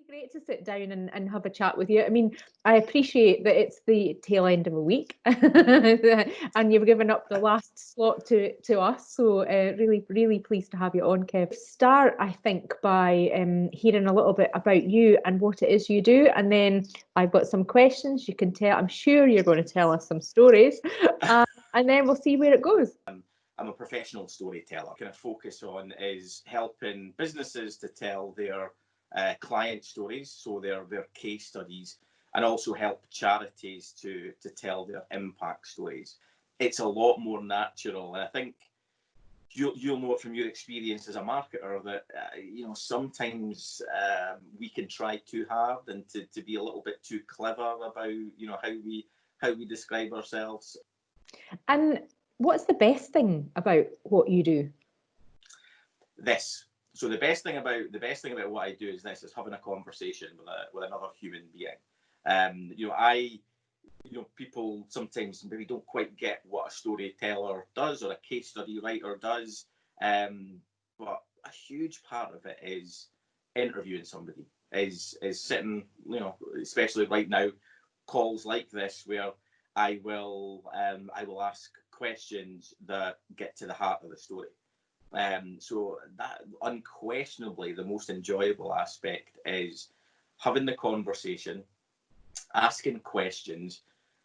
Great to sit down and have a chat with you. I mean, I appreciate that it's the tail end of a week and you've given up the last slot to us. So really, really pleased to have you on, Kev. Start, I think, by hearing a little bit about you and what it is you do. And then I've got some questions you can tell. I'm sure you're going to tell us some stories. And then we'll see where it goes. I'm a professional storyteller. What I kind of focus on is helping businesses to tell their client stories, so their case studies, and also help charities to tell their impact stories. It's a lot more natural, and I think you'll know it from your experience as a marketer that sometimes we can try too hard and to be a little bit too clever about how we describe ourselves. And what's the best thing about what you do? This. So the best thing about what I do is this: is having a conversation with another human being. People sometimes maybe don't quite get what a storyteller does or a case study writer does, but a huge part of it is interviewing somebody, is sitting, especially right now, calls like this where I will ask questions that get to the heart of the story. So that unquestionably the most enjoyable aspect is having the conversation, asking questions,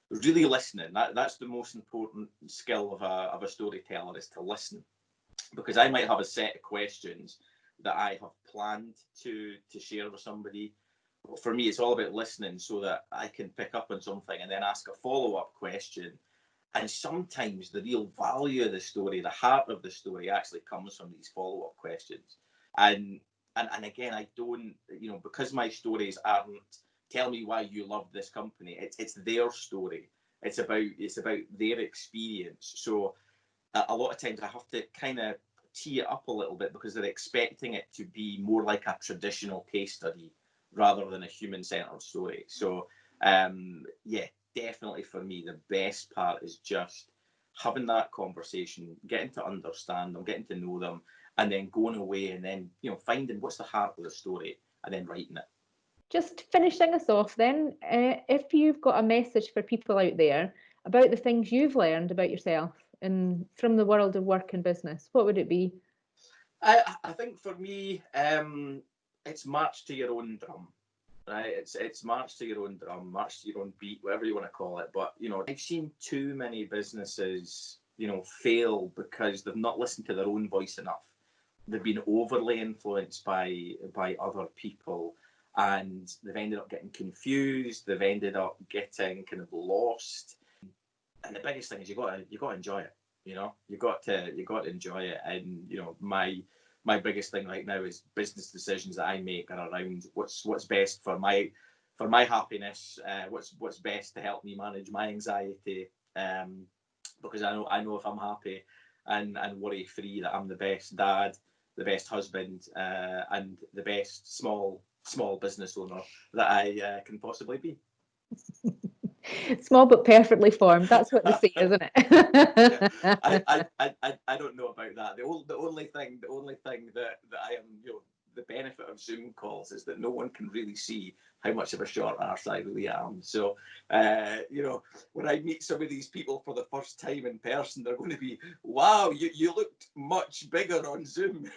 really listening. That's the most important skill of a storyteller, is to listen. Because I might have a set of questions that I have planned to share with somebody. For me, it's all about listening so that I can pick up on something and then ask a follow-up question. And sometimes the real value of the story, the heart of the story, actually comes from these follow-up questions. And again, I don't, because my stories aren't tell me why you love this company. It's their story. It's about their experience. So a lot of times I have to kind of tee it up a little bit because they're expecting it to be more like a traditional case study rather than a human-centered story. So definitely for me, the best part is just having that conversation, getting to understand them, getting to know them, and then going away and then, finding what's the heart of the story and then writing it. Just finishing us off then, if you've got a message for people out there about the things you've learned about yourself and from the world of work and business, what would it be? I think for me, it's march to your own drum. Right, it's march to your own drum, march to your own beat, whatever you want to call it. But I've seen too many businesses, fail because they've not listened to their own voice enough. They've been overly influenced by other people, and they've ended up getting confused. They've ended up getting kind of lost. And the biggest thing is you got to enjoy it. You got to enjoy it. And my biggest thing right now is business decisions that I make are around what's best for my happiness, what's best to help me manage my anxiety, because I know if I'm happy and worry free, that I'm the best dad, the best husband, and the best small business owner that I can possibly be. Small but perfectly formed. That's what they say, isn't it? I don't know about that. The only thing that I am, the benefit of Zoom calls is that no one can really see how much of a short arse I really am. So, when I meet some of these people for the first time in person, they're going to be, wow, you looked much bigger on Zoom.